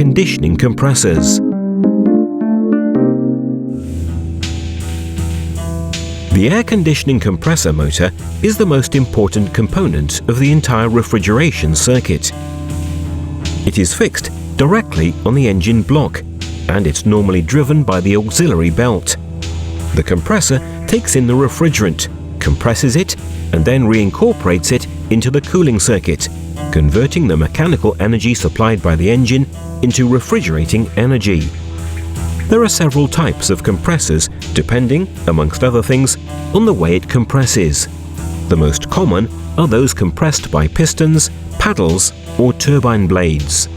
conditioning compressors. The air conditioning compressor motor is the most important component of the entire refrigeration circuit. It is fixed directly on the engine block, and it's normally driven by the auxiliary belt. The compressor takes in the refrigerant, compresses it, and then reincorporates it into the cooling circuit, converting the mechanical energy supplied by the engine into refrigerating energy. There are several types of compressors depending, amongst other things, on the way it compresses. The most common are those compressed by pistons, paddles, or turbine blades.